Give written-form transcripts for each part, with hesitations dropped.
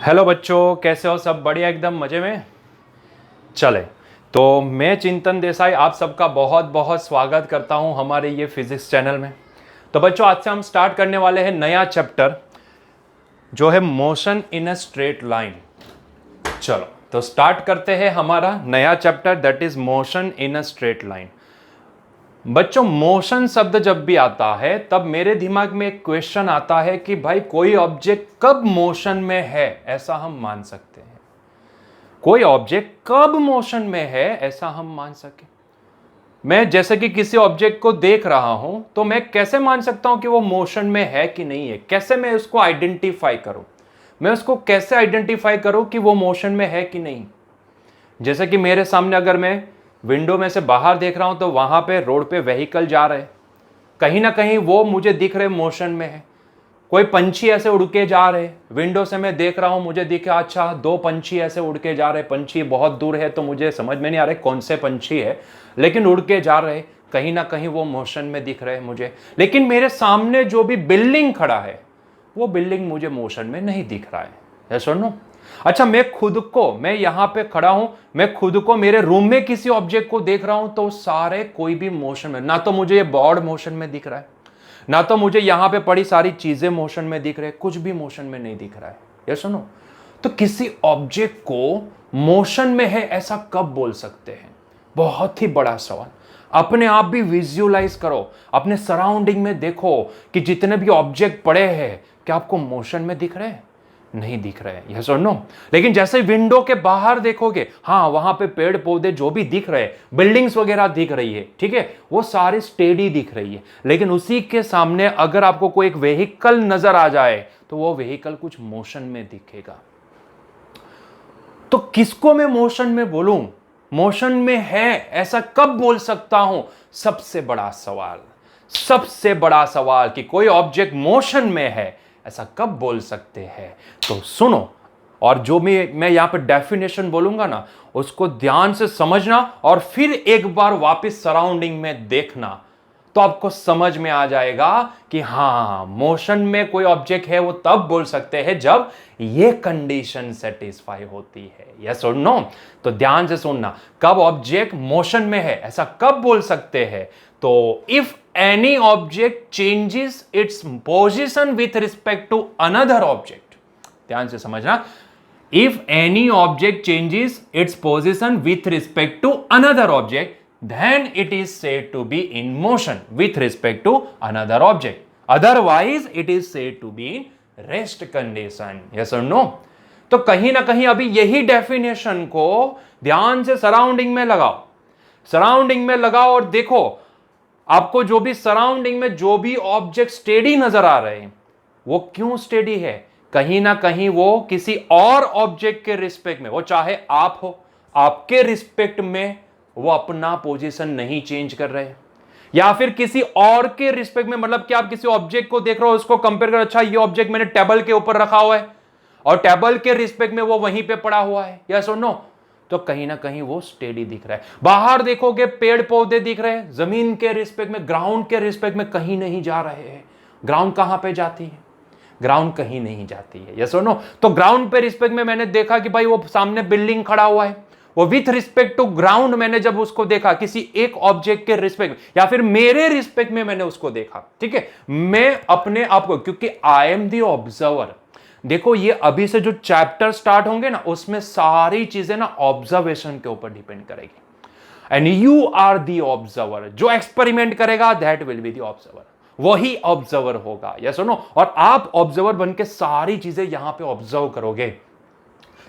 Hello बच्चों, कैसे हो? सब बढ़िया, एकदम मजे में। चले तो मैं चिंतन देसाई आप सबका बहुत बहुत स्वागत करता हूं हमारे ये फिजिक्स चैनल में। तो बच्चों, आज से हम स्टार्ट करने वाले हैं नया चैप्टर जो है motion in a straight line. चलो तो स्टार्ट करते हैं हमारा नया chapter, that is motion in a straight line. बच्चों, मोशन शब्द जब भी आता है तब मेरे दिमाग में एक क्वेश्चन आता है कि भाई कोई ऑब्जेक्ट कब मोशन में है ऐसा हम मान सकते हैं। कोई ऑब्जेक्ट कब मोशन में है ऐसा हम मान सके। मैं जैसे कि किसी ऑब्जेक्ट को देख रहा हूं तो मैं कैसे मान सकता हूं कि वो मोशन में है कि नहीं है? कैसे मैं उसको आइडेंटिफाई करूं? मैं उसको कैसे आइडेंटिफाई करूं कि वो मोशन में है कि नहीं? जैसे कि मेरे सामने अगर मैं विंडो में से बाहर देख रहा हूं तो वहां पे रोड पे व्हीकल जा रहे, कहीं ना कहीं वो मुझे दिख रहे मोशन में है। कोई पंछी ऐसे उड़ के जा रहे, विंडो से मैं देख रहा हूं, मुझे दिखा अच्छा दो पंछी ऐसे उड़ के जा रहे। पंछी बहुत दूर है तो मुझे समझ में नहीं आ रहा कौन से पंछी है, लेकिन उड़ के जा रहे, कहीं ना कहीं वो मोशन में दिख रहे मुझे। लेकिन मेरे सामने जो भी बिल्डिंग खड़ा है वो बिल्डिंग मुझे मोशन में नहीं दिख रहा है। सुनो, अच्छा मैं यहां पे खड़ा हूं, मैं खुद को मेरे रूम में किसी ऑब्जेक्ट को देख रहा हूं तो सारे कोई भी मोशन में, ना तो मुझे ये बोर्ड मोशन में दिख रहा है, ना तो मुझे यहां पे पड़ी सारी चीजें मोशन में दिख रहे, कुछ भी मोशन में नहीं दिख रहा है। ये सुनो, तो किसी ऑब्जेक्ट को मोशन में है ऐसा कब बोल सकते हैं? बहुत ही बड़ा सवाल। अपने आप भी विजुअलाइज करो, अपने सराउंडिंग में देखो कि जितने भी ऑब्जेक्ट पड़े हैं क्या आपको मोशन में दिख रहे हैं? नहीं दिख रहे हैं, यस और नो। लेकिन जैसे विंडो के बाहर देखोगे, हाँ वहां पे पेड़ पौधे जो भी दिख रहे हैं, बिल्डिंग्स वगैरह दिख रही है, ठीक है, वो सारे स्टेडी दिख रही है। लेकिन उसी के सामने अगर आपको कोई एक व्हीकल नजर आ जाए तो वो व्हीकल कुछ मोशन में दिखेगा। तो किसको मैं मोशन में बोलूं? मोशन में है ऐसा कब बोल सकता हूं? सबसे बड़ा सवाल, सबसे बड़ा सवाल कि कोई ऑब्जेक्ट मोशन में है ऐसा कब बोल सकते हैं। तो सुनो, और जो मैं यहां पर डेफिनेशन बोलूंगा ना उसको ध्यान से समझना और फिर एक बार वापस सराउंडिंग में देखना, तो आपको समझ में आ जाएगा कि हां मोशन में कोई ऑब्जेक्ट है वो तब बोल सकते हैं जब ये कंडीशन सेटिस्फाई होती है। Yes or no? तो ध्यान से सुनना, कब ऑब्जेक्ट मोशन में है ऐसा कब बोल सकते हैं? तो if any object changes its position with respect to another object, ध्यान से समझना, if any object changes its position with respect to another object then it is said to be in motion with respect to another object. Otherwise, it is said to be in rest condition. Yes or no? तो कहीं ना कहीं अभी यही definition को ध्यान से surrounding में लगाओ, सराउंडिंग में लगाओ और देखो आपको जो भी सराउंडिंग में जो भी ऑब्जेक्ट स्टेडी नजर आ रहे हैं वो क्यों स्टेडी है? कहीं ना कहीं वो किसी और ऑब्जेक्ट के रिस्पेक्ट में, वो चाहे आप हो, आपके रिस्पेक्ट में वो अपना पोजीशन नहीं चेंज कर रहे, या फिर किसी और के रिस्पेक्ट में, मतलब कि आप किसी ऑब्जेक्ट को देख रहे हो उसको कंपेयर कर, अच्छा ये ऑब्जेक्ट मैंने टेबल के ऊपर रखा हुआ है और टेबल के रिस्पेक्ट में वो वहीं पे पड़ा हुआ है, यस और नो? तो कहीं ना कहीं वो स्टेडी दिख रहा है। बाहर देखोगे पेड़ पौधे दिख रहे हैं, जमीन के रिस्पेक्ट में, ग्राउंड के रिस्पेक्ट में कहीं नहीं जा रहे हैं। ग्राउंड कहां पे जाती है? ग्राउंड कहीं नहीं जाती है, यस और नो? तो ग्राउंड पे रिस्पेक्ट में मैंने देखा कि भाई वो सामने बिल्डिंग खड़ा हुआ है, वो विथ रिस्पेक्ट टू ग्राउंड मैंने जब उसको देखा, किसी एक ऑब्जेक्ट के रिस्पेक्ट या फिर मेरे रिस्पेक्ट में मैंने उसको देखा, ठीक है, मैं अपने आप को, क्योंकि आई एम द ऑब्जर्वर। देखो ये अभी से जो चैप्टर स्टार्ट होंगे ना उसमें सारी चीजें ना ऑब्जर्वेशन के ऊपर डिपेंड करेगी। And you are the observer, जो एक्सपेरिमेंट करेगा that will be the observer, वही ऑब्जर्वर होगा, यस और नो? और आप ऑब्जर्वर बन के सारी चीजें यहां पे ऑब्जर्व करोगे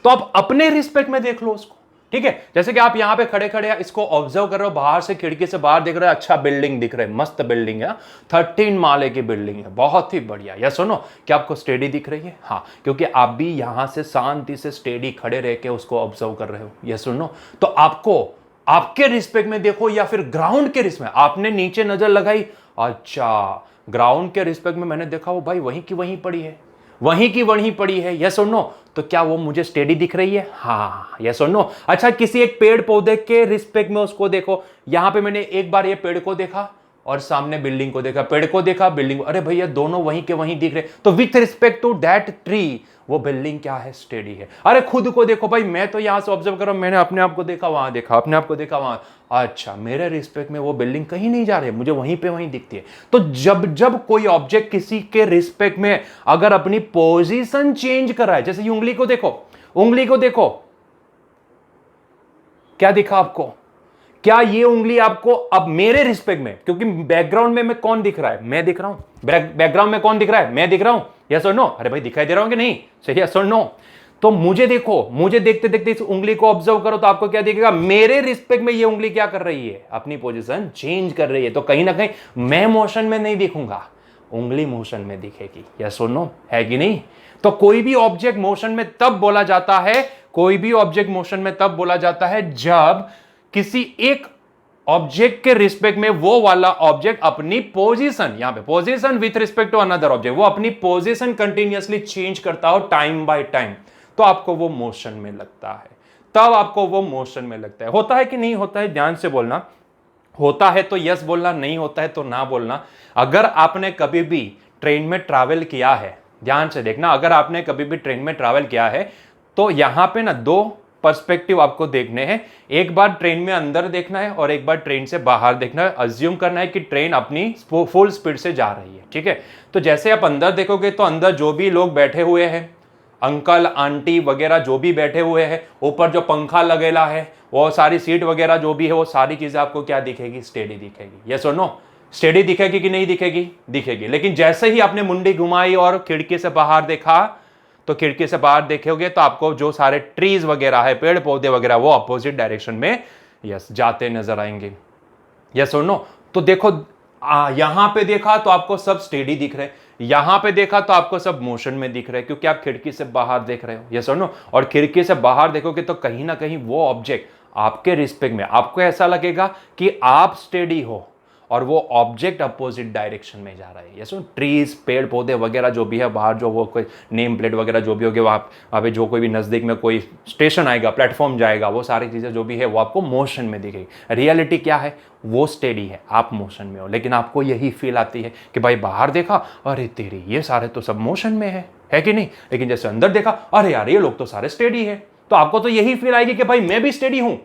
तो आप अपने रिस्पेक्ट में देख लो उसको, ठीक है? जैसे कि आप यहां पे खड़े खड़े इसको ऑब्जर्व कर रहे हो, बाहर से खिड़की से बाहर देख रहे हो, अच्छा बिल्डिंग दिख रहा है, मस्त बिल्डिंग है, 13 माले की बिल्डिंग है, बहुत ही बढ़िया। या सुनो, क्या आपको स्टेडी दिख रही है? हाँ, क्योंकि आप भी यहां से शांति से स्टेडी खड़े रह के उसको ऑब्जर्व कर रहे हो, या सुनो। तो आपको आपके रिस्पेक्ट में देखो या फिर ग्राउंड के रिस्पेक्ट में, आपने नीचे नजर लगाई, अच्छा ग्राउंड के रिस्पेक्ट में मैंने देखा वो भाई वहीं की वहीं पड़ी है, वहीं की वहीं पड़ी है, यस और नो? तो क्या वो मुझे स्टेडी दिख रही है? हाँ, यस और नो? अच्छा किसी एक पेड़ पौधे के रिस्पेक्ट में उसको देखो, यहां पे मैंने एक बार ये पेड़ को देखा, और सामने बिल्डिंग को देखा, पेड़ को देखा, बिल्डिंग को, अरे भैया दोनों वहीं के वहीं दिख रहे, तो with respect to that tree वो बिल्डिंग क्या है, स्टेडी है। अरे खुद को देखो भाई, मैं तो यहां से ऑब्जर्व कर रहा हूं, मैंने अपने आप को देखा वहां, देखा अपने आप को देखा वहां, अच्छा मेरे रिस्पेक्ट में वो बिल्डिंग कहीं नहीं जा रही, मुझे वहीं पे वहीं दिखती है। तो जब जब कोई ऑब्जेक्ट किसी के रिस्पेक्ट में अगर अपनी पोजीशन चेंज कर रहा है, जैसे उंगली को देखो, उंगली को देखो, क्या दिखा आपको, क्या ये उंगली आपको अब मेरे रिस्पेक्ट में, क्योंकि बैकग्राउंड में कौन दिख रहा है, मैं दिख रहा हूं, बैकग्राउंड में कौन दिख रहा है, मैं दिख रहा हूं, यस और नो, अरे भाई दिखाई दे रहा हूं कि नहीं, सही यस और नो। तो मुझे देखो, मुझे देखते देखते इस उंगली को ऑब्जर्व करो, तो आपको क्या दिखेगा, मेरे रिस्पेक्ट में ये उंगली क्या कर रही है, अपनी पोजीशन चेंज कर रही है। तो कहीं ना कहीं मैं मोशन में नहीं दिखूंगा, उंगली मोशन में दिखेगी, यस और नो, है कि नहीं। तो कोई भी ऑब्जेक्ट मोशन में तब बोला जाता है, कोई भी ऑब्जेक्ट मोशन में तब बोला जाता है जब किसी एक ऑब्जेक्ट के रिस्पेक्ट में वो वाला ऑब्जेक्ट अपनी पोजीशन, यहां पे position with respect to another object, वो अपनी पोजीशन कंटिन्यूअसली चेंज करता हो टाइम बाय टाइम, तो आपको वो मोशन में लगता है, तब आपको वो मोशन में लगता है। होता है कि नहीं होता है, ध्यान से बोलना, होता है तो यस बोलना, नहीं होता है तो ना बोलना। अगर आपने कभी भी ट्रेन में ट्रैवल किया है, ध्यान से देखना, अगर आपने कभी भी ट्रेन में ट्रैवल किया है तो यहां पे ना दो पर्सपेक्टिव आपको देखने हैं, एक बार ट्रेन में अंदर देखना है और एक बार ट्रेन से बाहर देखना है। अज्यूम करना है कि ट्रेन अपनी फुल स्पीड से जा रही है, ठीक है। तो जैसे आप अंदर देखोगे तो अंदर जो भी लोग बैठे हुए हैं, अंकल आंटी वगैरह जो भी बैठे हुए हैं, ऊपर जो पंखा लगेला है, वो सारी सीट वगैरह जो भी है, वो सारी चीजें आपको क्या दिखेगी, स्टेडी दिखेगी, यस और नो। स्टेडी दिखेगी कि नहीं दिखेगी, दिखेगी। लेकिन जैसे ही आपने मुंडी घुमाई और खिड़की से बाहर देखा, तो खिड़की से बाहर देखोगे तो आपको जो सारे ट्रीज वगैरह है, पेड़ पौधे वगैरह, वो अपोजिट डायरेक्शन में यस जाते नजर आएंगे, यस और नो। तो देखो, यहां पे देखा तो आपको सब स्टेडी दिख रहे, यहां पे देखा तो आपको सब मोशन में दिख रहे, क्योंकि आप खिड़की से बाहर देख रहे हो, यस और नो। और खिड़की से बाहर देखोगे तो कहीं ना कहीं वो ऑब्जेक्ट आपके रिस्पेक्ट में, आपको ऐसा लगेगा कि आप स्टेडी हो और वो ऑब्जेक्ट अपोजिट डायरेक्शन में जा रहा है, यस। ट्रीज, पेड़ पौधे वगैरह जो भी है बाहर, जो वो कोई नेम प्लेट वगैरह जो भी होगी, वहाँ पे जो कोई भी नज़दीक में कोई स्टेशन आएगा, प्लेटफॉर्म जाएगा, वो सारी चीज़ें जो भी है वो आपको मोशन में दिखेगी। रियलिटी क्या है, वो स्टेडी है, आप मोशन में हो। लेकिन आपको यही फील आती है कि भाई बाहर देखा, अरे तेरी ये सारे तो सब मोशन में है कि नहीं। लेकिन जैसे अंदर देखा, अरे यार ये लोग तो सारे स्टेडी है, तो आपको तो यही फील आएगी कि भाई मैं भी स्टेडी हूं,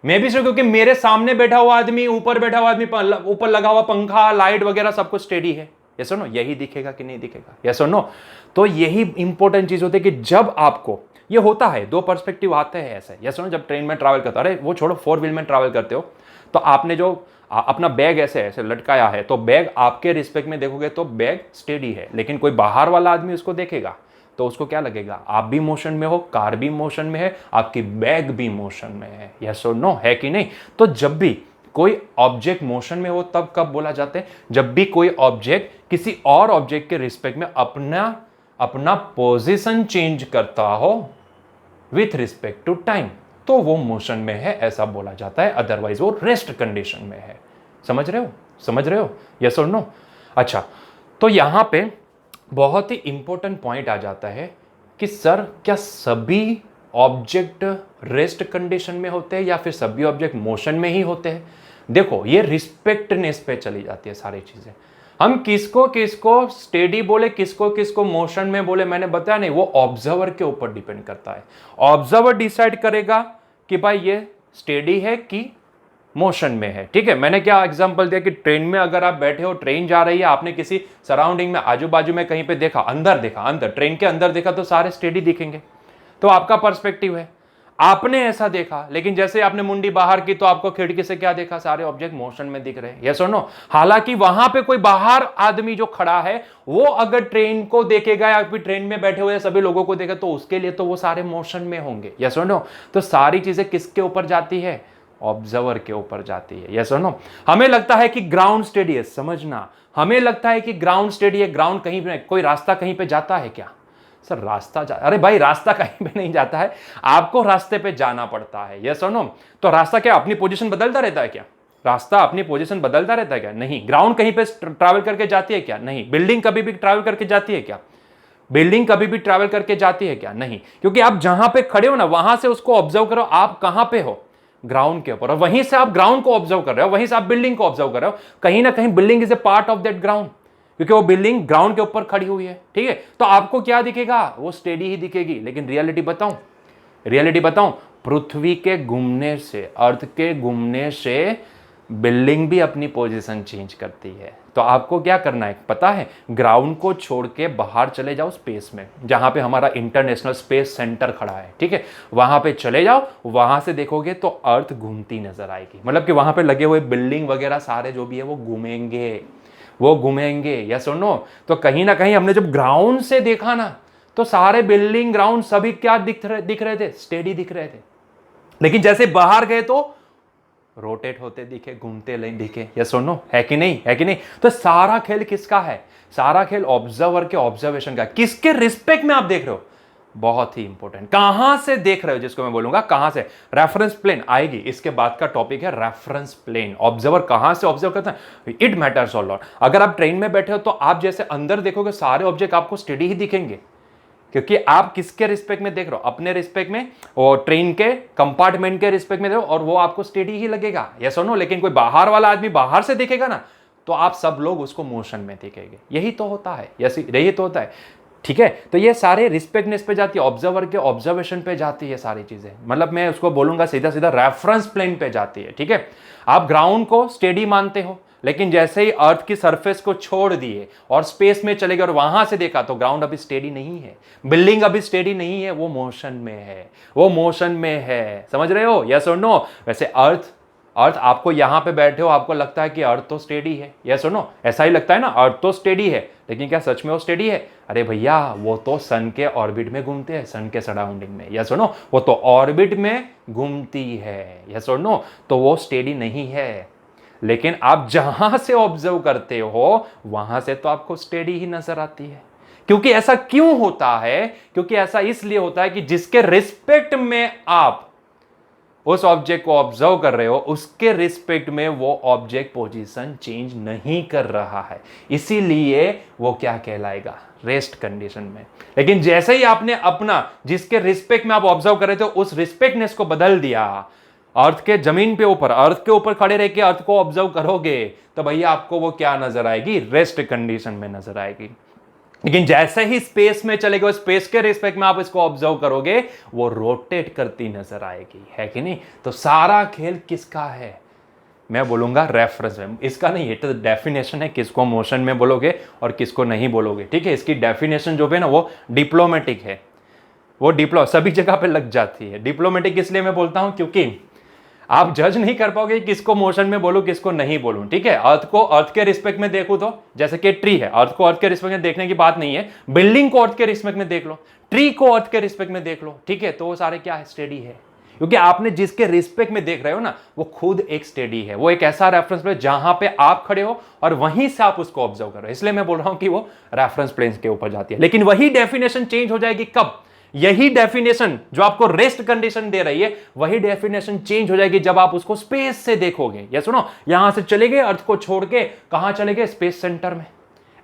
मैं भी, क्योंकि मेरे सामने बैठा हुआ आदमी, ऊपर बैठा हुआ आदमी, ऊपर लगा हुआ पंखा, लाइट वगैरह सब कुछ स्टेडी है, यस और नो। यही दिखेगा कि नहीं दिखेगा, यस और नो। तो यही इंपॉर्टेंट चीज होती है कि जब आपको ये होता है, दो पर्सपेक्टिव आते हैं ऐसे, यस और नो। जब ट्रेन में ट्रैवल करते हो, अरे वो छोड़ो, 4 व्हील में ट्रैवल करते हो, तो आपने जो अपना बैग ऐसे ऐसे लटकाया है, तो बैग आपके रिस्पेक्ट में देखोगे तो बैग स्टेडी है। लेकिन कोई बाहर वाला आदमी उसको देखेगा तो उसको क्या लगेगा, आप भी मोशन में हो, कार भी मोशन में है, आपकी बैग भी मोशन में है, यस और नो, है कि नहीं। तो जब भी कोई ऑब्जेक्ट मोशन में हो तब कब बोला जाता है, जब भी कोई ऑब्जेक्ट किसी और ऑब्जेक्ट के रिस्पेक्ट में अपना पोजीशन चेंज करता हो विथ रिस्पेक्ट टू टाइम, तो वो मोशन में है, ऐसा बोला जाता है। अदरवाइज वो रेस्ट कंडीशन में है। समझ रहे हो, यस और नो। अच्छा, तो यहां पे बहुत ही इंपॉर्टेंट पॉइंट आ जाता है कि सर क्या सभी ऑब्जेक्ट रेस्ट कंडीशन में होते हैं या फिर सभी ऑब्जेक्ट मोशन में ही होते हैं। देखो, ये रिस्पेक्टनेस पे चली जाती है सारी चीजें। हम किसको किसको स्टेडी बोले, किसको किसको मोशन में बोले, मैंने बताया नहीं, वो ऑब्जर्वर के ऊपर डिपेंड करता है। ऑब्जर्वर डिसाइड करेगा कि भाई ये स्टेडी है कि मोशन में है, ठीक है। मैंने क्या एग्जांपल दिया कि ट्रेन में अगर आप बैठे हो, ट्रेन जा रही है, आपने किसी सराउंडिंग में, आजू बाजू में कहीं पे देखा, अंदर ट्रेन के अंदर देखा, तो सारे स्टेडी दिखेंगे, तो आपका पर्सपेक्टिव है, आपने ऐसा देखा। लेकिन जैसे आपने मुंडी बाहर की तो आपको खिड़की से क्या देखा, सारे ऑब्जेक्ट मोशन में दिख रहे हैं, यस और नो। हालांकि वहां पे कोई बाहर आदमी जो खड़ा है, वो अगर ट्रेन को देखेगा या फिर ट्रेन में बैठे हुए सभी लोगों को देखे, तो उसके लिए तो वो सारे मोशन में होंगे, यस और नो। तो सारी चीजें किसके ऊपर जाती है, ऑब्जर्वर के ऊपर जाती है, यस और नो। हमें लगता है कि ग्राउंड स्टेडी है, समझना, हमें लगता है कि ग्राउंड स्टेडी है, ग्राउंड कहीं पे, कोई रास्ता कहीं पे जाता है क्या, सर रास्ता अरे भाई रास्ता कहीं पे नहीं जाता है, आपको रास्ते पे जाना पड़ता है, यस और नो। तो रास्ता क्या अपनी पोजीशन बदलता रहता है क्या, रास्ता अपनी पोजीशन बदलता रहता है क्या, नहीं। ग्राउंड कहीं पे ट्रैवल करके जाती है क्या, नहीं। बिल्डिंग कभी भी ट्रैवल करके जाती है क्या, बिल्डिंग कभी भी ट्रैवल करके जाती है क्या, नहीं। क्योंकि आप जहां पे खड़े हो ना, वहां से उसको ऑब्जर्व करो, आप कहां पे हो, ग्राउंड के ऊपर, और वहीं से आप ग्राउंड को ऑब्जर्व कर रहे हो, वहीं से आप बिल्डिंग को ऑब्जर्व कर रहे हो। कहीं ना कहीं building is a part of that ground, क्योंकि वो बिल्डिंग ग्राउंड के ऊपर खड़ी हुई है, ठीक है। तो आपको क्या दिखेगा, वो स्टेडी ही दिखेगी। लेकिन रियलिटी बताऊं, पृथ्वी के घूमने से, अर्थ के घूमने से बिल्डिंग भी अपनी पोजीशन चेंज करती है। तो आपको क्या करना है पता है, ग्राउंड को छोड़ के बाहर चले जाओ स्पेस में, जहां पे हमारा इंटरनेशनल स्पेस सेंटर खड़ा है, ठीक है। वहां पे चले जाओ, वहां से देखोगे तो अर्थ घूमती नजर आएगी। मतलब कि वहां पे लगे हुए बिल्डिंग वगैरह सारे जो भी है वो घूमेंगे या सुनो। तो कहीं ना कहीं हमने जब ग्राउंड से देखा ना, तो सारे बिल्डिंग ग्राउंड सभी क्या दिख रहे थे, स्टेडी दिख रहे थे। लेकिन जैसे बाहर गए तो रोटेट होते दिखे, घूमते दिखे, या सुनो, है कि नहीं। तो सारा खेल किसका है, सारा खेल ऑब्जर्वर के ऑब्जर्वेशन का। किसके रिस्पेक्ट में आप देख रहे हो, बहुत ही इंपॉर्टेंट, कहां से देख रहे हो, जिसको मैं बोलूंगा कहां से। रेफरेंस प्लेन आएगी, इसके बाद का टॉपिक है रेफरेंस प्लेन। ऑब्जर्वर कहां से ऑब्जर्व करता है, इट मैटर्स अ लॉट। अगर आप ट्रेन में बैठे हो तो आप जैसे अंदर देखोगे सारे ऑब्जेक्ट आपको स्टेडी ही दिखेंगे, क्योंकि आप किसके रिस्पेक्ट में देख रहे हो, अपने रिस्पेक्ट में, और ट्रेन के कंपार्टमेंट के रिस्पेक्ट में देख रहे हो, और वो आपको स्टेडी ही लगेगा, यस और नो। लेकिन कोई बाहर वाला आदमी बाहर से देखेगा ना, तो आप सब लोग उसको मोशन में देखेंगे। यही तो होता है, यही तो होता है, ठीक है। तो ये सारे रिस्पेक्टनेस पे जाती है, ऑब्जर्वर के ऑब्जर्वेशन पे जाती है सारी चीजें। मतलब मैं उसको बोलूंगा सीधा रेफरेंस प्लेन पे जाती है, ठीक है। आप ग्राउंड को स्टेडी मानते हो, लेकिन जैसे ही अर्थ की सरफेस को छोड़ दिए और स्पेस में चले गए और वहां से देखा, तो ग्राउंड अभी स्टेडी नहीं है, बिल्डिंग अभी स्टेडी नहीं है, वो मोशन में है, समझ रहे हो, यस और नो। वैसे अर्थ आपको यहां पे बैठे हो, आपको लगता है कि अर्थ तो स्टेडी है, यस और नो, ऐसा ही लगता है ना, अर्थ तो स्टेडी है। लेकिन क्या सच में वो स्टेडी है? अरे भैया, वो तो सन के ऑर्बिट में घूमते हैं, सन के सराउंडिंग में, यस और नो, वो तो ऑर्बिट में घूमती है, यस और नो, तो वो स्टेडी नहीं है। लेकिन आप जहां से ऑब्जर्व करते हो, वहां से तो आपको स्टेडी ही नजर आती है। क्योंकि ऐसा क्यों होता है? क्योंकि ऐसा इसलिए होता है कि जिसके रिस्पेक्ट में आप उस ऑब्जेक्ट को ऑब्जर्व कर रहे हो, उसके रिस्पेक्ट में वो ऑब्जेक्ट पोजीशन चेंज नहीं कर रहा है, इसीलिए वो क्या कहलाएगा, रेस्ट कंडीशन में। लेकिन जैसे ही आपने अपना, जिसके रिस्पेक्ट में आप ऑब्जर्व कर रहे थे, उस रिस्पेक्टनेस को बदल दिया, अर्थ के जमीन पे ऊपर, अर्थ के ऊपर खड़े रह के अर्थ को ऑब्जर्व करोगे, तो भैया आपको वो क्या नजर आएगी, रेस्ट कंडीशन में नजर आएगी। लेकिन जैसे ही स्पेस में चले गए, स्पेस के रिस्पेक्ट में आप इसको ऑब्जर्व करोगे, वो रोटेट करती नजर आएगी, है कि नहीं। तो सारा खेल किसका है, मैं बोलूंगा रेफरेंस में। इसका नहीं, ये तो डेफिनेशन है, किसको मोशन में बोलोगे और किसको नहीं बोलोगे, ठीक है। इसकी डेफिनेशन जो है ना, वो डिप्लोमेटिक है, वो सभी जगह पे लग जाती है। डिप्लोमेटिक इसलिए मैं बोलता हूं क्योंकि आप जज नहीं कर पाओगे किसको मोशन में बोलूं, किसको नहीं बोलूं, ठीक है। अर्थ को अर्थ के रिस्पेक्ट में देखूं तो, जैसे कि ट्री है, अर्थ को अर्थ के रिस्पेक्ट में देखने की बात नहीं है, बिल्डिंग को अर्थ के रिस्पेक्ट में देख लो, ट्री को अर्थ के रिस्पेक्ट में देख लो, ठीक है। तो वो सारे क्या है, स्टेडी है, क्योंकि आपने जिसके रिस्पेक्ट में देख रहे हो ना, वो खुद एक स्टेडी है। वो एक ऐसा रेफरेंस प्लेन जहां पे आप खड़े हो और वहीं से आप उसको ऑब्जर्व कर रहे हो, इसलिए मैं बोल रहा हूं कि वो रेफरेंस प्लेन के ऊपर जाती है। लेकिन वही डेफिनेशन चेंज हो जाएगी कब, यही डेफिनेशन जो आपको रेस्ट कंडीशन दे रही है, वही डेफिनेशन चेंज हो जाएगी जब आप उसको स्पेस से देखोगे। ये सुनो, यहां से चले गए, अर्थ को छोड़ के कहां चले गए, स्पेस सेंटर में,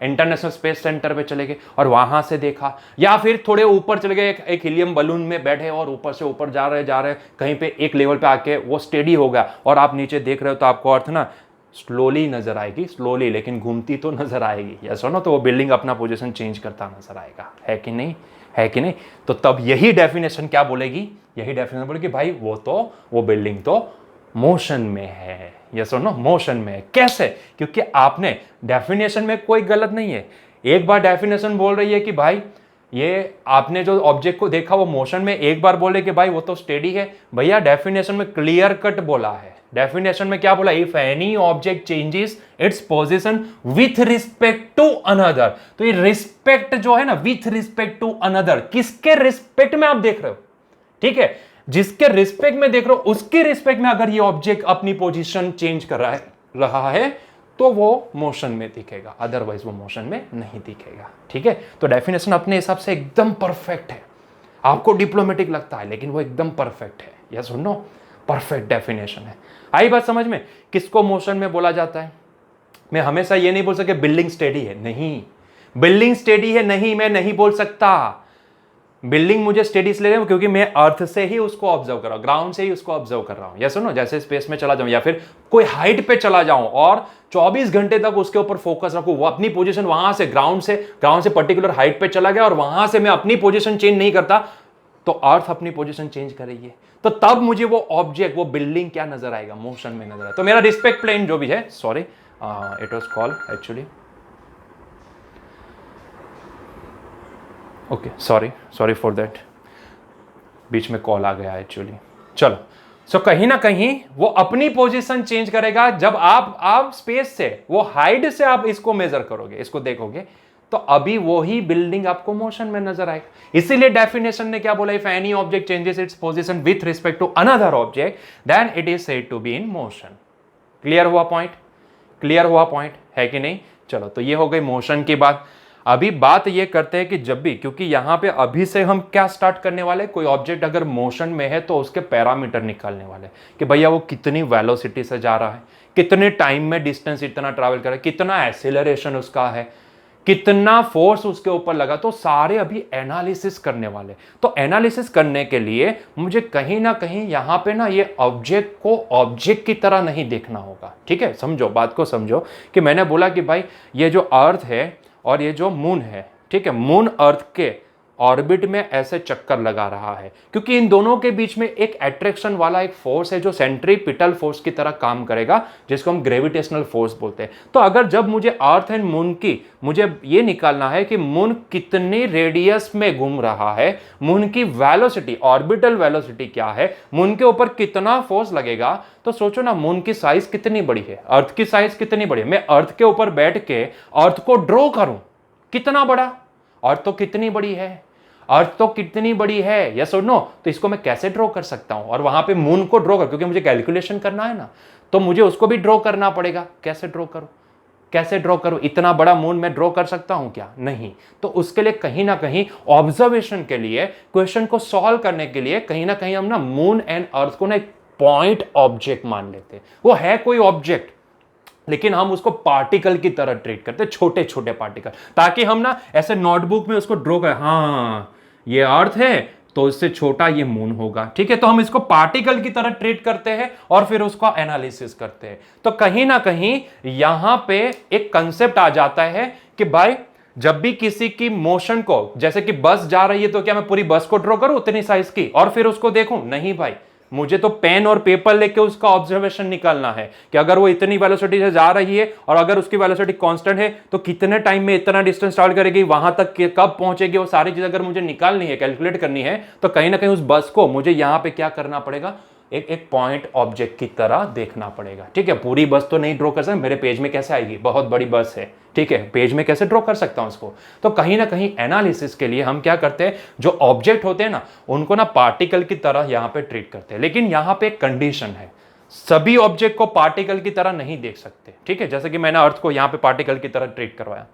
इंटरनेशनल स्पेस सेंटर पे चले गए और वहां से देखा, या फिर थोड़े ऊपर चले गए, एक हीलियम बलून में बैठे और ऊपर से ऊपर जा रहे कहीं पे एक लेवल पे आके वो स्टेडी हो गया, और आप नीचे देख रहे हो तो आपको अर्थ ना स्लोली नजर आएगी, स्लोली, लेकिन घूमती तो नजर आएगी, या सुनो, तो वो बिल्डिंग अपना पोजीशन चेंज करता नजर आएगा, है कि नहीं। तो तब यही डेफिनेशन क्या बोलेगी, यही डेफिनेशन बोलेगी भाई वो बिल्डिंग तो मोशन में है, ये सुनो, मोशन में है। कैसे? क्योंकि आपने डेफिनेशन में कोई गलत नहीं है। एक बार डेफिनेशन बोल रही है कि भाई ये आपने जो ऑब्जेक्ट को देखा वो मोशन में, एक बार बोले कि भाई वो तो स्टेडी है। भैया डेफिनेशन में क्लियर कट बोला है, डेफिनेशन में क्या बोला, if any object changes its position with respect to another. तो ये रिस्पेक्ट जो है ना, विथ रिस्पेक्ट टू अनदर, किसके रिस्पेक्ट में आप देख रहे हो, ठीक है। जिसके रिस्पेक्ट में देख रहे हो, उसके रिस्पेक्ट में अगर ये ऑब्जेक्ट अपनी पोजीशन चेंज कर रहा है तो वो मोशन में दिखेगा, अदरवाइज वो मोशन में नहीं दिखेगा, ठीक है। तो डेफिनेशन अपने हिसाब से एकदम परफेक्ट है। आपको डिप्लोमेटिक लगता है, लेकिन वो एकदम परफेक्ट है, या सुनो, परफेक्ट डेफिनेशन है। आई बात समझ में, किसको मोशन में बोला जाता है। मैं हमेशा ये नहीं बोल सकता बिल्डिंग स्टेडी है, नहीं, बिल्डिंग स्टेडी है नहीं, मैं नहीं बोल सकता। बिल्डिंग मुझे स्टेडी इसलिए है क्योंकि मैं अर्थ से ही उसको ऑब्जर्व कर रहा हूं, ग्राउंड से ही उसको ऑब्जर्व कर रहा हूं। या सुनो, जैसे स्पेस में चला जाऊं या फिर कोई हाइट पे चला जाऊं और 24 घंटे तक उसके ऊपर फोकस रखूं, वो अपनी पोजीशन वहां से ग्राउंड से पर्टिकुलर हाइट पे चला गया और वहां से मैं अपनी पोजीशन चेंज नहीं करता, तो अर्थ अपनी पोजीशन चेंज करेगी, तो तब मुझे वो ऑब्जेक्ट, वो बिल्डिंग क्या नजर आएगा, मोशन में नजर आएगा। तो मेरा रिस्पेक्ट प्लेन जो भी है, sorry it was called actually, okay sorry for that, बीच में कॉल आ गया एक्चुअली। चलो, सो कहीं ना कहीं वो अपनी पोजीशन चेंज करेगा जब आप स्पेस से, वो हाइट से आप इसको मेजर करोगे, इसको देखोगे, तो अभी वही बिल्डिंग आपको मोशन में नजर आएगा। इसीलिए डेफिनेशन ने क्या बोला, if any object changes its position with respect to another object then it is said to be in motion. Clear हुआ पॉइंट? क्लियर हुआ पॉइंट है कि नहीं? चलो, तो ये हो गई मोशन की बात। अभी बात ये करते हैं कि जब भी, क्योंकि यहां पे अभी से हम क्या स्टार्ट करने वाले, कोई ऑब्जेक्ट अगर मोशन में है तो उसके पैरामीटर निकालने वाले कि भैया वो कितनी वेलोसिटी से जा रहा है, कितने टाइम में डिस्टेंस इतना ट्रैवल कर रहा है, कितना एक्सेलरेशन उसका है, कितना फोर्स उसके ऊपर लगा, तो सारे अभी एनालिसिस करने वाले। तो एनालिसिस करने के लिए मुझे कहीं ना कहीं यहां पे ना ये ऑब्जेक्ट को ऑब्जेक्ट की तरह नहीं देखना होगा। ठीक है, समझो, बात को समझो कि मैंने बोला कि भाई ये जो अर्थ है और ये जो मून है, ठीक है, मून अर्थ के ऑर्बिट में ऐसे चक्कर लगा रहा है क्योंकि इन दोनों के बीच में एक अट्रैक्शन वाला एक फोर्स है जो सेंट्रीपिटल फोर्स की तरह काम करेगा, जिसको हम ग्रेविटेशनल फोर्स बोलते हैं। तो अगर जब मुझे अर्थ एंड मून की, मुझे ये निकालना है कि मून कितनी रेडियस में घूम रहा है, मून की वेलोसिटी, ऑर्बिटल वेलोसिटी क्या है, मून के ऊपर कितना फोर्स लगेगा, तो सोचो ना, मून की साइज कितनी बड़ी है, अर्थ की साइज कितनी बड़ी है। मैं अर्थ के ऊपर बैठ के अर्थ को ड्रॉ करूं, कितना बड़ा, अर्थ तो कितनी बड़ी है, अर्थ तो कितनी बड़ी है, यस और नो। तो इसको मैं कैसे ड्रॉ कर सकता हूं, और वहां पे मून को ड्रॉ कर, क्योंकि मुझे कैलकुलेशन करना है ना, तो मुझे उसको भी ड्रॉ करना पड़ेगा। कैसे ड्रॉ करूं, कैसे ड्रॉ करूं, इतना बड़ा मून मैं ड्रॉ कर सकता हूं क्या? नहीं। तो उसके लिए कहीं ना कहीं ऑब्जर्वेशन के लिए, क्वेश्चन को सॉल्व करने के लिए कहीं ना कहीं हम ना मून एंड अर्थ को ना एक पॉइंट ऑब्जेक्ट मान लेते हैं। वो है कोई ऑब्जेक्ट, लेकिन हम उसको पार्टिकल की तरह ट्रीट करते हैं, छोटे छोटे पार्टिकल, ताकि हम ना ऐसे नोटबुक में उसको ड्रॉ करें, हाँ ये अर्थ है तो इससे छोटा ये मून होगा, ठीक है। तो हम इसको पार्टिकल की तरह ट्रीट करते हैं और फिर उसका एनालिसिस करते हैं। तो कहीं ना कहीं यहां पे एक कंसेप्ट आ जाता है कि भाई जब भी किसी की मोशन को, जैसे कि बस जा रही है, तो क्या मैं पूरी बस को ड्रॉ करूं उतनी साइज की और फिर उसको देखूं? नहीं भाई, मुझे तो पेन और पेपर लेके उसका ऑब्जर्वेशन निकालना है कि अगर वो इतनी वेलोसिटी से जा रही है और अगर उसकी वेलोसिटी कांस्टेंट है तो कितने टाइम में इतना डिस्टेंस ट्रैवल करेगी, वहां तक कब पहुंचेगी, वो सारी चीज अगर मुझे निकालनी है, कैलकुलेट करनी है, तो कहीं ना कहीं उस बस को मुझे यहां पे क्या करना पड़ेगा, एक पॉइंट ऑब्जेक्ट की तरह देखना पड़ेगा। ठीक है, पूरी बस तो नहीं ड्रॉ कर सकते, मेरे पेज में कैसे आएगी, बहुत बड़ी बस है, ठीक है, पेज में कैसे ड्रॉ कर सकता हूं उसको। तो कहीं ना कहीं एनालिसिस के लिए हम क्या करते हैं, जो ऑब्जेक्ट होते हैं ना, उनको ना पार्टिकल की तरह यहां पे ट्रीट करते हैं। लेकिन यहां पे एक कंडीशन है, सभी ऑब्जेक्ट को पार्टिकल की तरह नहीं देख सकते। ठीक है, जैसे कि मैंने अर्थ को यहां पे पार्टिकल की तरह ट्रीट करवाया,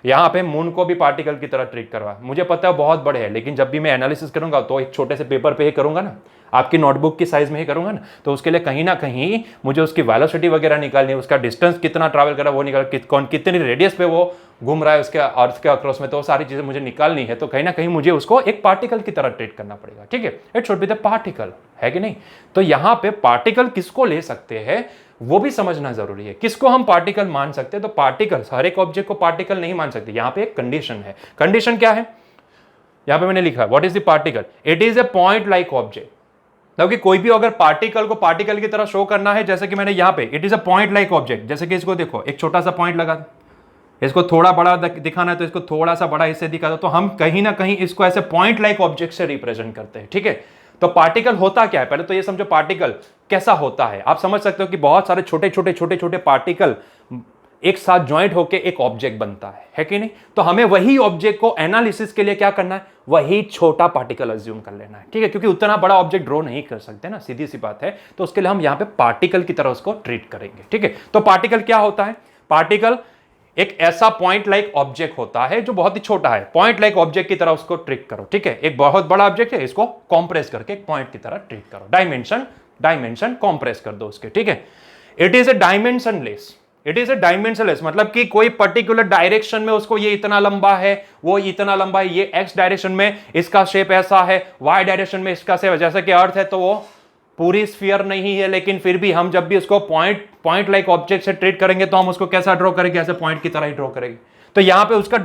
यहां पे मून को भी पार्टिकल की तरह ट्रीट करवाया। मुझे पता है बहुत बड़े हैं, लेकिन जब भी मैं एनालिसिस करूंगा तो एक छोटे से पेपर पे ही करूंगा ना, आपकी नोटबुक की साइज में ही करूंगा ना। तो उसके लिए कहीं ना कहीं मुझे उसकी वेलोसिटी वगैरह निकालनी है, उसका डिस्टेंस कितना ट्रैवल कर रहा है वो निकाल, कौन कितनी रेडियस पे वो घूम रहा है उसके अर्थ के अक्रॉस में, तो सारी चीजें मुझे निकालनी है। तो कहीं ना कहीं मुझे उसको एक पार्टिकल की तरह ट्रीट करना पड़ेगा। ठीक है, it should be the particle, है कि नहीं। तो यहां पे पार्टिकल किसको ले सकते हैं वो भी समझना जरूरी है, किसको हम पार्टिकल मान सकते हैं। तो पार्टिकल, हर एक ऑब्जेक्ट को पार्टिकल नहीं मान सकते। यहां पे एक कंडीशन है। कंडीशन क्या है, यहां पे मैंने लिखा है, what is the particle, it is a point like object. क्योंकि कोई भी अगर पार्टिकल को पार्टिकल की तरह शो करना है, जैसे कि मैंने यहां पे it is a point like object, जैसे कि इसको देखो, एक छोटा सा पॉइंट लगा, इसको थोड़ा बड़ा दिखाना है तो इसको थोड़ा सा बड़ा इससे दिखा दो, तो हम कहीं ना कहीं इसको ऐसे पॉइंट लाइक ऑब्जेक्ट से रिप्रेजेंट करते हैं। ठीक है, तो पार्टिकल होता क्या है, पहले तो ये समझो पार्टिकल कैसा होता है। आप समझ सकते हो कि बहुत सारे छोटे छोटे पार्टिकल एक साथ ज्वाइंट होकर एक ऑब्जेक्ट बनता है कि नहीं। तो हमें वही ऑब्जेक्ट को एनालिसिस के लिए क्या करना है, वही छोटा पार्टिकल अज्यूम कर लेना है। ठीक है, क्योंकि उतना बड़ा ऑब्जेक्ट ड्रॉ नहीं कर सकते ना, सीधी सी बात है। तो उसके लिए हम यहां पे पार्टिकल की तरह उसको ट्रीट करेंगे। ठीक है, तो पार्टिकल क्या होता है, पार्टिकल एक ऐसा पॉइंट लाइक ऑब्जेक्ट होता है जो बहुत ही छोटा है। पॉइंट लाइक ऑब्जेक्ट की तरह उसको ट्रीट करो। ठीक है, एक बहुत बड़ा ऑब्जेक्ट है, इसको कॉम्प्रेस करके एक पॉइंट की तरह ट्रीट करो, डायमेंशन कॉम्प्रेस कर दो उसके। ठीक है, it is a dimensionless, it is a dimensionless, मतलब कि कोई पर्टिकुलर डायरेक्शन में उसको ये इतना लंबा है, वो इतना लंबा है, ये एक्स डायरेक्शन में इसका शेप ऐसा है, वाई डायरेक्शन में इसका शेप, जैसे कि अर्थ है तो वो पूरी स्फीयर नहीं है, लेकिन फिर भी हम जब भी उसको पॉइंट लाइक ऑब्जेक्ट से ट्रीट करेंगे तो हम उसको कैसा ड्रॉ करेंगे, ऐसे पॉइंट की तरह ही ड्रॉ करेंगे। तो यहां पे उसका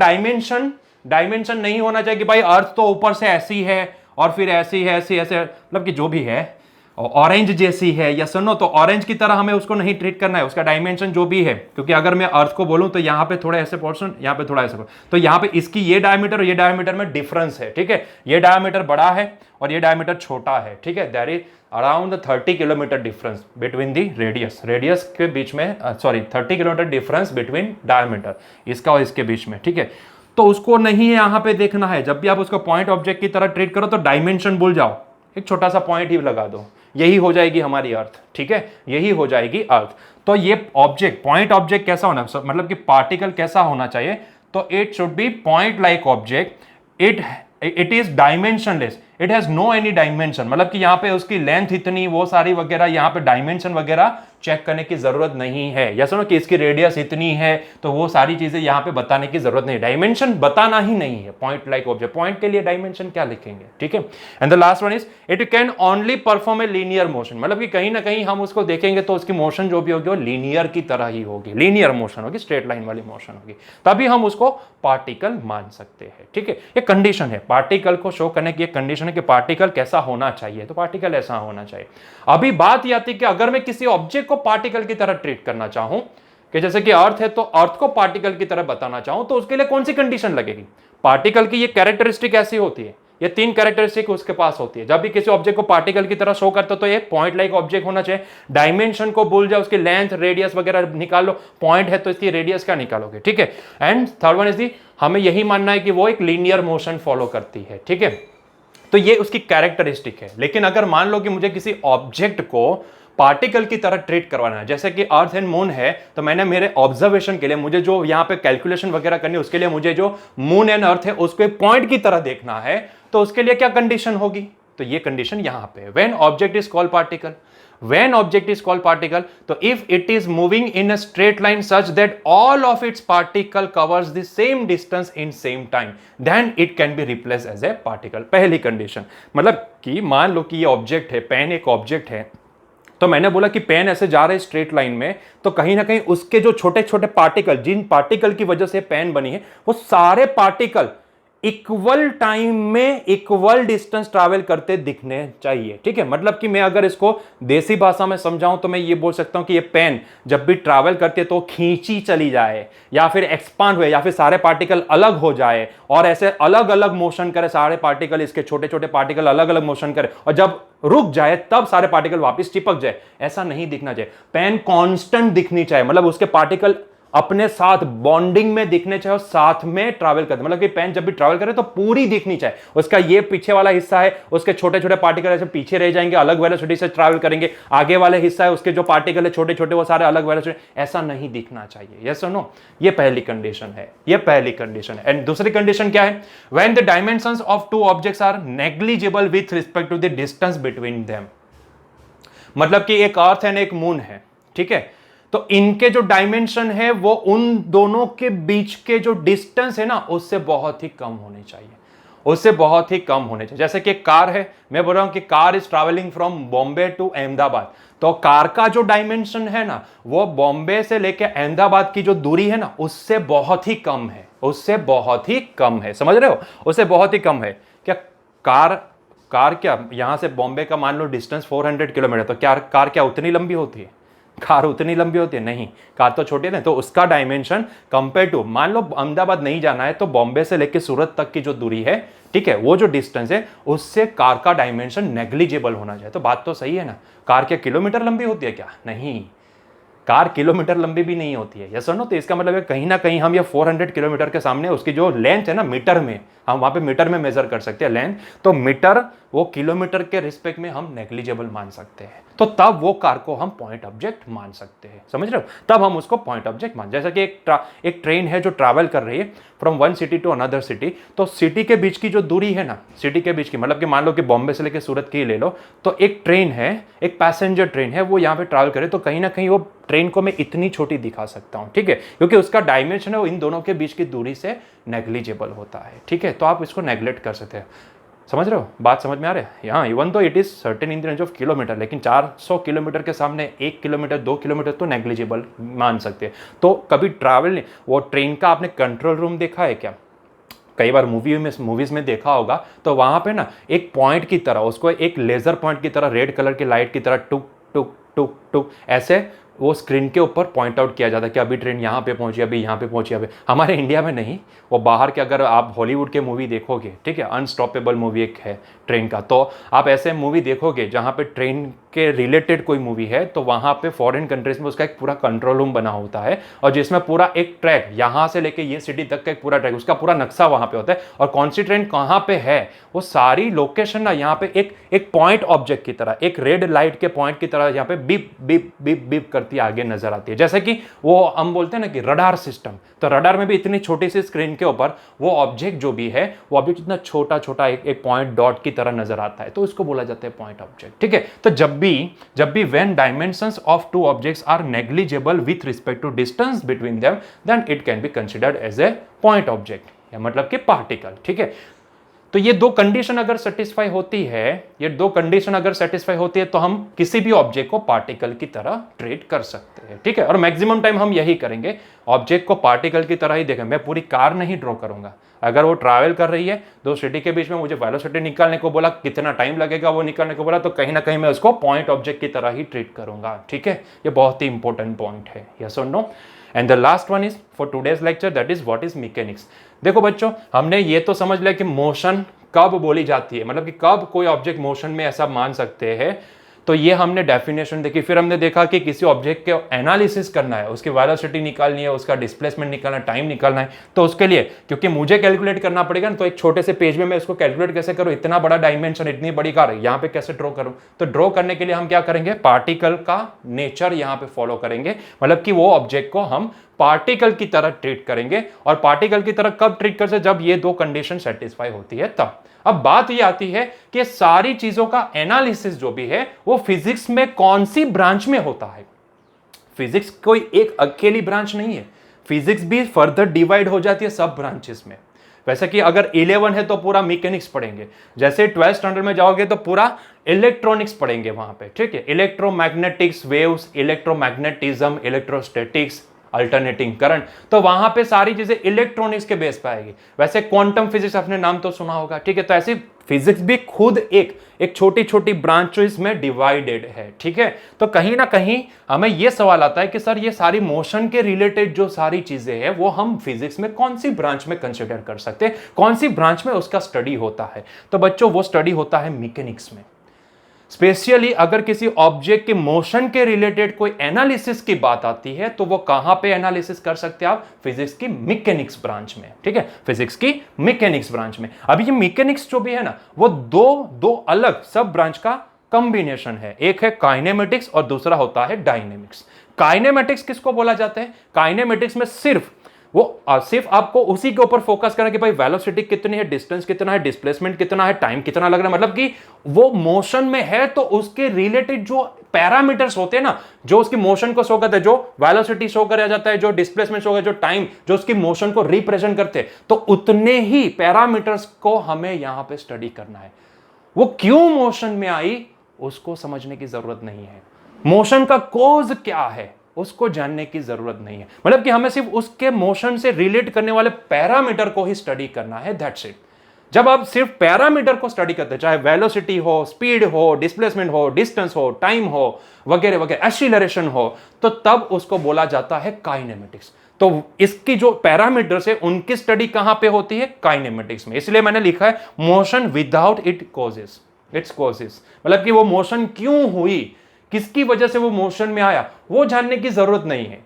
डायमेंशन नहीं होना चाहिए कि भाई अर्थ तो ऊपर से ऐसी है और फिर ऐसी है, ऐसी ऐसे, मतलब कि जो भी है ऑरेंज जैसी है या सुनो, तो ऑरेंज की तरह हमें उसको नहीं ट्रीट करना है, उसका डायमेंशन जो भी है, क्योंकि अगर मैं अर्थ को बोलूं तो यहां पे थोड़ा ऐसे पोर्शन, यहां पे थोड़ा ऐसे, तो यहां पे इसकी ये डायमीटर और ये डायमीटर में डिफरेंस है, ठीक है, ये डायमीटर बड़ा है और ये डायमीटर छोटा है, ठीक है, there is around 30 kilometre difference between the radius के बीच में, sorry 30 kilometre difference between diameter इसका और इसके बीच में, ठीक है। तो उसको नहीं है यहां पे देखना है, जब भी आप उसको पॉइंट ऑब्जेक्ट की तरह ट्रीट करो तो डायमेंशन भूल जाओ, एक छोटा सा पॉइंट ही लगा दो, यही हो जाएगी हमारी अर्थ, ठीक है, यही हो जाएगी अर्थ। तो ये ऑब्जेक्ट, पॉइंट ऑब्जेक्ट कैसा होना, मतलब कि पार्टिकल कैसा होना चाहिए, तो it should be point like object, it is dimensionless, it has no any dimension, मतलब कि यहां पे उसकी लेंथ इतनी वो सारी वगैरह, यहां पे डायमेंशन वगैरह चेक करने की जरूरत नहीं है, या सुनो कि इसकी रेडियस इतनी है, तो वो सारी चीजें यहां पे बताने की जरूरत नहीं, डायमेंशन बताना ही नहीं है पॉइंट लाइक ऑब्जेक्ट, पॉइंट के लिए डायमेंशन क्या लिखेंगे, ठीक है। And the last one is it can only perform a linear motion, मतलब कि कहीं ना कहीं हम उसको देखेंगे तो उसकी मोशन जो भी होगी वो लीनियर की तरह ही होगी, लीनियर मोशन होगी, स्ट्रेट लाइन वाली मोशन होगी, तभी हम उसको पार्टिकल मान सकते हैं, ठीक है। ये कंडीशन है, पार्टिकल को शो करने की एक कंडीशन है कि पार्टिकल कैसा होना चाहिए, तो पार्टिकल ऐसा होना चाहिए। अभी बात यह आती है कि अगर मैं किसी ऑब्जेक्ट को पार्टिकल की तरह ट्रीट करना चाहूं, कि जैसे कि अर्थ है तो अर्थ को पार्टिकल की तरह बताना चाहूं, तो उसके लिए कौन सी कंडीशन लगेगी, पार्टिकल की ये कैरेक्टरिस्टिक ऐसी होती है, ये 3 कैरेक्टरिस्टिक उसके पास होती है, जब भी किसी ऑब्जेक्ट को पार्टिकल की तरह शो करते हो तो ये पॉइंट लाइक ऑब्जेक्ट होना चाहिए, डायमेंशन को भूल जाओ, उसकी लेंथ रेडियस वगैरह निकाल लो, पॉइंट है तो इसकी रेडियस क्या निकालोगे, ठीक है। And third one is the, हमें यही मानना है कि वो एक लीनियर मोशन फॉलो करती है, ठीक है, तो ये उसकी कैरेक्टरिस्टिक है। लेकिन अगर मान लो कि मुझे किसी ऑब्जेक्ट को पार्टिकल की तरह ट्रीट करवाना है, जैसे कि अर्थ एंड मून है, तो मैंने मेरे ऑब्जर्वेशन के लिए मुझे जो यहां पे कैलकुलेशन वगैरह करनी है, उसके लिए मुझे जो मून एंड अर्थ है उसको एक पॉइंट की तरह देखना है, तो उसके लिए क्या कंडीशन होगी, तो ये कंडीशन यहां पे, when object is called particle, when object is called particle, so if it is moving in a straight line such that all of its particle covers the same distance in same time, then it can be replaced as a particle। पहली condition, मतलब कि मान लो कि ये object है, pen एक object है, तो मैंने बोला कि पेन ऐसे जा रहे स्ट्रेट लाइन में, तो कहीं ना कहीं उसके जो छोटे छोटे पार्टिकल, जिन पार्टिकल की वजह से पेन बनी है, वो सारे पार्टिकल इक्वल टाइम में इक्वल डिस्टेंस ट्रैवल करते दिखने चाहिए, ठीक है। मतलब कि मैं अगर इसको देसी भाषा में समझाऊं तो मैं ये बोल सकता हूं कि ये पेन जब भी ट्रैवल करती है तो खींची चली जाए, या फिर एक्सपांड हुए, या फिर सारे पार्टिकल अलग हो जाए और ऐसे अलग अलग मोशन करे, सारे पार्टिकल, इसके छोटे छोटे पार्टिकल अलग अलग मोशन करे, और जब रुक जाए तब सारे पार्टिकल वापस चिपक जाए, ऐसा नहीं दिखना चाहिए। पेन कांस्टेंट दिखनी चाहिए, मतलब उसके पार्टिकल अपने साथ बॉन्डिंग में दिखने चाहिए और साथ में ट्रैवल करते, मतलब कि पेन जब भी ट्रैवल करे तो पूरी दिखनी चाहिए, उसका ये पीछे वाला हिस्सा है, उसके छोटे छोटे पार्टिकल ऐसे पीछे रह जाएंगे, अलग वेलोसिटी से ट्रैवल करेंगे, आगे वाले हिस्सा है उसके जो पार्टिकल है छोटे छोटे वो सारे अलग वेलोसिटी, ऐसा नहीं दिखना चाहिए, यस और नो। ये पहली कंडीशन है, ये पहली कंडीशन है। एंड दूसरी कंडीशन क्या है, when the dimensions of two objects are negligible with respect to the distance between them, मतलब कि एक अर्थ एंड एक मून है, ठीक है, तो इनके जो डायमेंशन है वो उन दोनों के बीच के जो डिस्टेंस है ना उससे बहुत ही कम होने चाहिए, उससे बहुत ही कम होने चाहिए। जैसे कि एक कार है, मैं बोल रहा हूं कि car is travelling from Bombay to Ahmedabad, तो कार का जो डायमेंशन है ना वो बॉम्बे से लेकर अहमदाबाद की जो दूरी है ना उससे बहुत ही कम है, उससे बहुत ही कम है, समझ रहे हो, उससे बहुत ही कम है। क्या कार क्या यहां से बॉम्बे का मान लो डिस्टेंस 400 किलोमीटर, तो क्या कार क्या उतनी लंबी होती है, कार उतनी लंबी होती है नहीं, कार तो छोटी है, तो उसका डायमेंशन कंपेयर टू, मान लो अहमदाबाद नहीं जाना है तो बॉम्बे से लेकर सूरत तक की जो दूरी है, ठीक है, वो जो डिस्टेंस है उससे कार का डायमेंशन नेग्लिजिबल होना चाहिए। तो बात तो सही है ना, कार क्या किलोमीटर लंबी होती है क्या, नहीं, कार किलोमीटर लंबी भी नहीं होती है, यस और नो। तो इसका मतलब है कहीं ना कहीं हम ये 400 किलोमीटर के सामने उसकी जो लेंथ है ना मीटर में, हम वहां पे मीटर में मेजर कर सकते हैं लेंथ, तो मीटर वो किलोमीटर के रिस्पेक्ट में हम नेग्लिजिबल मान सकते हैं। तो तब वो कार को हम पॉइंट ऑब्जेक्ट मान सकते हैं, समझ रहे हो, तब हम उसको पॉइंट ऑब्जेक्ट मान, जैसा कि एक ट्रेन है जो ट्रैवल कर रही है from one city to another city, तो सिटी के बीच की जो दूरी है ना, सिटी के बीच की, मतलब कि मान लो कि बॉम्बे से लेकर सूरत की ले लो, तो एक ट्रेन है, एक पैसेंजर ट्रेन है, वो यहाँ पे ट्रैवल करे, तो कहीं ना कहीं वो ट्रेन को मैं इतनी छोटी दिखा सकता हूँ, ठीक है, क्योंकि उसका डायमेंशन है वो इन दोनों के बीच की दूरी से नेग्लिजिबल होता है, ठीक है, तो आप इसको नेग्लेक्ट कर सकते हैं, समझ रहे हो, बात समझ में आ रहा है। हाँ, इवन तो it is certain in the range of kilometre, लेकिन 400 किलोमीटर के सामने 1 किलोमीटर 2 किलोमीटर तो नेग्लिजिबल मान सकते हैं। तो कभी ट्रैवल नहीं, वो ट्रेन का आपने कंट्रोल रूम देखा है क्या, कई बार मूवीज में देखा होगा, तो वहां पे ना एक पॉइंट की तरह, उसको एक लेजर पॉइंट की तरह, रेड कलर की लाइट की तरह टुक टुक टुक टुक ऐसे वो स्क्रीन के ऊपर पॉइंट आउट किया जाता है कि अभी ट्रेन यहाँ पे पहुंची, अभी यहाँ पे पहुंची, अभी हमारे इंडिया में नहीं, वो बाहर के, अगर आप हॉलीवुड के मूवी देखोगे, ठीक है, अनस्टॉपेबल मूवी एक है ट्रेन का, तो आप ऐसे मूवी देखोगे जहाँ पे ट्रेन के रिलेटेड कोई मूवी है, तो वहाँ पे फॉरेन कंट्रीज में उसका एक पूरा कंट्रोल रूम बना होता है, और जिसमें पूरा एक ट्रैक यहाँ से लेके ये सिटी तक का एक पूरा ट्रैक, उसका पूरा नक्शा वहाँ पे होता है, और कौन सी ट्रेन कहाँ पे है, वो सारी लोकेशन ना यहाँ पे एक पॉइंट ऑब्जेक्ट की तरह, एक रेड लाइट के पॉइंट की तरह यहाँ पे बिप बिप बिप बिप करती आगे नजर आती है, जैसे कि वो हम बोलते हैं ना कि रडार सिस्टम, तो रडार में भी इतनी छोटी सी स्क्रीन के ऊपर वो ऑब्जेक्ट जो भी है, वो ऑब्जेक्ट इतना छोटा छोटा एक पॉइंट डॉट की तरह नजर आता है, तो इसको बोला जाता है पॉइंट ऑब्जेक्ट, ठीक है। तो जब भी when dimensions of two objects are negligible with respect to distance between them, then it can be considered as a point object, या मतलब कि पार्टिकल, ठीक है। तो ये दो कंडीशन अगर सेटिस्फाई होती है, ये दो कंडीशन अगर सेटिस्फाई होती है, तो हम किसी भी ऑब्जेक्ट को पार्टिकल की तरह ट्रीट कर सकते हैं, ठीक है, और मैक्सिमम टाइम हम यही करेंगे, ऑब्जेक्ट को पार्टिकल की तरह ही देखेंगे। मैं पूरी कार नहीं ड्रॉ करूंगा, अगर वो ट्रैवल कर रही है दो सिटी के बीच में, मुझे वेलोसिटी निकालने को बोला, कितना टाइम लगेगा वो निकालने को बोला, तो कहीं ना कहीं मैं उसको पॉइंट ऑब्जेक्ट की तरह ही ट्रीट करूंगा, ठीक है। ये बहुत ही इंपॉर्टेंट पॉइंट है, yes or no. And the last one is for today's lecture, that is what is mechanics. देखो बच्चों, हमने ये तो समझ लिया कि मोशन कब बोली जाती है, मतलब कि कब कोई ऑब्जेक्ट मोशन में ऐसा मान सकते हैं, तो ये हमने डेफिनेशन देखी। फिर हमने देखा कि किसी ऑब्जेक्ट के एनालिसिस करना है, उसकी वेलोसिटी निकालनी है, उसका डिस्प्लेसमेंट निकालना है, टाइम निकालना है, तो उसके लिए क्योंकि मुझे कैलकुलेट करना पड़ेगा ना, तो एक छोटे से पेज में मैं इसको कैलकुलेट कैसे करूं, इतना बड़ा डायमेंशन, इतनी बड़ी कार है, यहाँ पे कैसे ड्रॉ करूं, तो ड्रॉ करने के लिए हम क्या करेंगे, पार्टिकल का नेचर यहाँ पे फॉलो करेंगे, मतलब कि वो ऑब्जेक्ट को हम पार्टिकल की तरह ट्रीट करेंगे, और पार्टिकल की तरह कब ट्रीट कर सकते, जब ये दो कंडीशन सेटिस्फाई होती है तब। अब बात ये आती है कि सारी चीजों का एनालिसिस जो भी है वो फिजिक्स में कौन सी ब्रांच में होता है। फिजिक्स कोई एक अकेली ब्रांच नहीं है, फिजिक्स भी फर्दर डिवाइड हो जाती है सब ब्रांचेस में। वैसे कि अगर 11 है तो पूरा मैकेनिक्स पढ़ेंगे, जैसे 12th स्टैंडर्ड में जाओगे तो पूरा इलेक्ट्रॉनिक्स पढ़ेंगे वहां पे, ठीक है, electromagnetics, waves, electromagnetism, electrostatics, alternating current, तो वहां पे सारी चीजें इलेक्ट्रॉनिक्स के बेस पे आएगी। वैसे क्वांटम फिजिक्स आपने नाम तो सुना होगा, ठीक है, तो ऐसे फिजिक्स भी खुद एक छोटी छोटी ब्रांचेस में डिवाइडेड है, ठीक है। तो कहीं ना कहीं हमें यह सवाल आता है कि सर ये सारी मोशन के रिलेटेड जो सारी चीजें हैं वो हम फिजिक्स में कौन सी ब्रांच में कंसिडर कर सकते हैं, कौन सी ब्रांच में उसका स्टडी होता है, तो बच्चों वो स्टडी होता है मैकेनिक्स में। स्पेशली अगर किसी ऑब्जेक्ट के मोशन के रिलेटेड कोई एनालिसिस की बात आती है, तो वो कहां पे एनालिसिस कर सकते हैं आप, फिजिक्स की मैकेनिक्स ब्रांच में, ठीक है, फिजिक्स की मैकेनिक्स ब्रांच में। अभी ये मैकेनिक्स जो भी है ना, वो दो अलग सब ब्रांच का कॉम्बिनेशन है, एक है काइनेमेटिक्स और दूसरा होता है डायनेमिक्स। काइनेमेटिक्स किसको बोला जाता है, काइनेमेटिक्स में सिर्फ आपको उसी के ऊपर फोकस करना कि भाई वेलोसिटी कितनी है, डिस्टेंस कितना है, डिस्प्लेसमेंट कितना है, टाइम कितना लग रहा है, मतलब कि वो मोशन में है तो उसके रिलेटेड जो पैरामीटर्स होते हैं ना, जो उसकी मोशन को शो करते हैं, जो वेलोसिटी शो करा जाता है, जो डिस्प्लेसमेंट शो करता है, जो टाइम जो उसकी मोशन को रिप्रेजेंट करते हैं, तो उतने ही पैरामीटर्स को हमें यहां पे स्टडी करना है। वो क्यों मोशन में आई उसको समझने की जरूरत नहीं है, मोशन का कॉज क्या है उसको जानने की जरूरत नहीं है, मतलब कि हमें सिर्फ उसके मोशन से रिलेट करने वाले पैरामीटर को ही स्टडी करना है, दैट्स इट। जब आप सिर्फ पैरामीटर को स्टडी करते हैं, चाहे वेलोसिटी हो, स्पीड हो, डिस्प्लेसमेंट हो, डिस्टेंस हो, टाइम हो, वगैरह वगैरह, एक्सीलरेशन हो, तो तब उसको बोला जाता है काइनेमेटिक्स। तो इसकी जो पैरामीटर्स है उनकी स्टडी कहां पे होती है, काइनेमेटिक्स में। इसलिए मैंने लिखा है मोशन विदाउट इट्स कॉजेस, मतलब कि वो मोशन क्यों हुई, किसकी वजह से वो मोशन में आया, वो जानने की जरूरत नहीं है।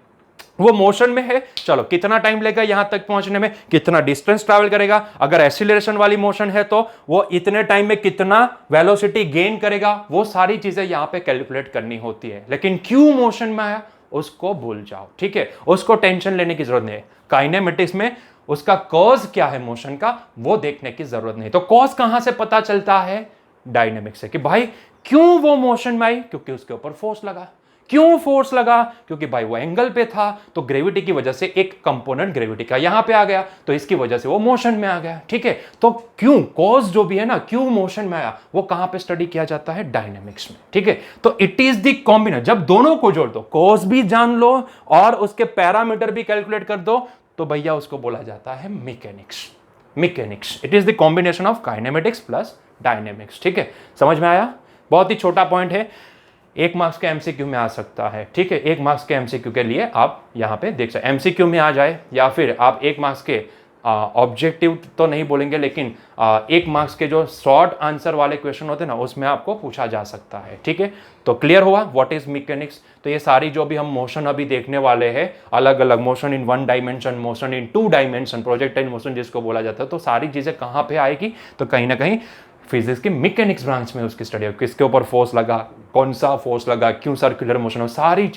वो मोशन में है, चलो कितना टाइम लेगा यहां तक पहुंचने में, कितना डिस्टेंस ट्रैवल करेगा, अगर एक्सीलरेशन वाली मोशन है तो वो इतने टाइम में कितना वेलोसिटी गेन करेगा, वो सारी चीजें यहां पे कैलकुलेट करनी होती है। लेकिन क्यों मोशन में आया उसको भूल जाओ, ठीक है, उसको टेंशन लेने की जरूरत नहीं है। काइनेमेटिक्स में उसका कॉज क्या है मोशन का, वो देखने की जरूरत नहीं। तो कॉज कहां से पता चलता है, डायनेमिक्स से, कि भाई क्यों वो मोशन में आई, क्योंकि उसके ऊपर फोर्स लगा। क्यों फोर्स लगा, क्योंकि भाई वो एंगल पे था, तो ग्रेविटी की वजह से एक कंपोनेंट ग्रेविटी का यहां पे आ गया, तो इसकी वजह से वो मोशन में आ गया, ठीक है। तो क्यों, कॉज जो भी है ना, क्यों मोशन में आया, वो कहां पे स्टडी किया जाता है, डायनेमिक्स में, ठीक है। तो इट इज द कॉम्बिनेशन, जब दोनों को जोड़ दो, कॉज भी जान लो और उसके पैरामीटर भी कैलकुलेट कर दो, तो भैया उसको बोला जाता है mechanics. Mechanics, it is the combination of kinematics plus dynamics, ठीक है। समझ में आया, बहुत ही छोटा पॉइंट है, 1 मार्क्स के एमसीक्यू में आ सकता है, ठीक है। 1 मार्क्स के एमसीक्यू के लिए आप यहां पे देख सकते, एमसीक्यू में आ जाए या फिर आप 1 मार्क्स के ऑब्जेक्टिव तो नहीं बोलेंगे, लेकिन 1 मार्क्स के जो शॉर्ट आंसर वाले क्वेश्चन होते हैं ना, उसमें आपको पूछा जा सकता है, ठीक है। तो क्लियर हुआ व्हाट इज मैकेनिक्स। तो ये सारी जो भी हम मोशन अभी देखने वाले हैं, अलग अलग motion in 1 dimension, motion in 2 dimension, projectile motion जिसको बोला जाता है, तो सारी चीजें कहां पे आएगी, तो कहीं ना कहीं फिजिक्स की मैकेनिक्स ब्रांच में उसकी स्टडी है। किसके ऊपर फोर्स लगा, कौन सा फोर्स लगा, क्यों सर्कुलर मोशन हो, सारी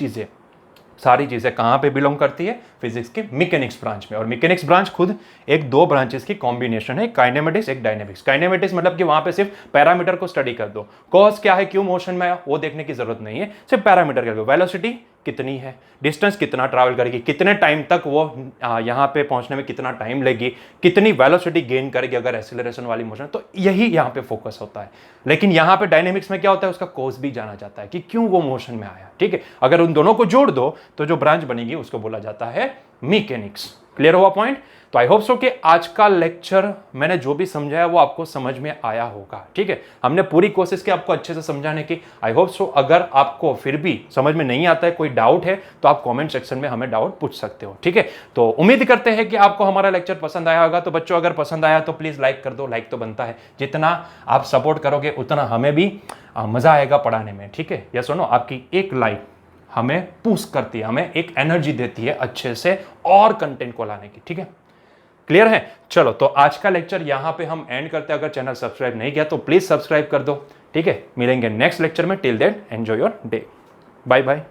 चीजें कहां पे बिलोंग करती है, फिजिक्स के मैकेनिक्स ब्रांच में। और मैकेनिक्स ब्रांच खुद एक 2 ब्रांचेस की कॉम्बिनेशन है, काइनेमेटिक्स एक डायनेमिक्स। काइनेमेटिक्स मतलब कि वहां पे सिर्फ पैरामीटर को स्टडी कर दो, कॉज क्या है, क्यों मोशन में आया, वो देखने की जरूरत नहीं है, सिर्फ पैरामीटर कर दो, वेलोसिटी कितनी है, डिस्टेंस कितना ट्रैवल करेगी, कितने टाइम तक वो यहाँ पे पहुंचने में कितना टाइम लेगी, कितनी वेलोसिटी गेन करेगी अगर एक्सीलरेशन वाली मोशन, तो यही यहाँ पे फोकस होता है। लेकिन यहाँ पे डायनेमिक्स में क्या होता है, उसका कॉज भी जाना जाता है कि क्यों वो मोशन में आया, ठीक है। अगर उन दोनों को जोड़ दो तो जो ब्रांच बनेगी उसको बोला जाता है मैकेनिक्स। क्लियर हुआ पॉइंट। तो आई होप सो कि आज का लेक्चर मैंने जो भी समझाया वो आपको समझ में आया होगा, ठीक है। हमने पूरी कोशिश की आपको अच्छे से समझाने की। आई होप सो अगर आपको फिर भी समझ में नहीं आता है, कोई डाउट है, तो आप कमेंट सेक्शन में हमें डाउट पूछ सकते हो, ठीक है। तो उम्मीद करते हैं कि आपको हमारा लेक्चर पसंद आया होगा। तो बच्चों अगर पसंद आया तो प्लीज लाइक कर दो, लाइक तो बनता है, जितना आप सपोर्ट करोगे उतना हमें भी मजा आएगा पढ़ाने में, ठीक है। या सुनो, आपकी एक लाइक हमें पुश करती है, हमें एक एनर्जी देती है अच्छे से और कंटेंट को लाने की, ठीक है। क्लियर है। चलो, तो आज का लेक्चर यहां पे हम एंड करते हैं। अगर चैनल सब्सक्राइब नहीं किया तो प्लीज सब्सक्राइब कर दो, ठीक है। मिलेंगे नेक्स्ट लेक्चर में। Till then enjoy your day, bye bye.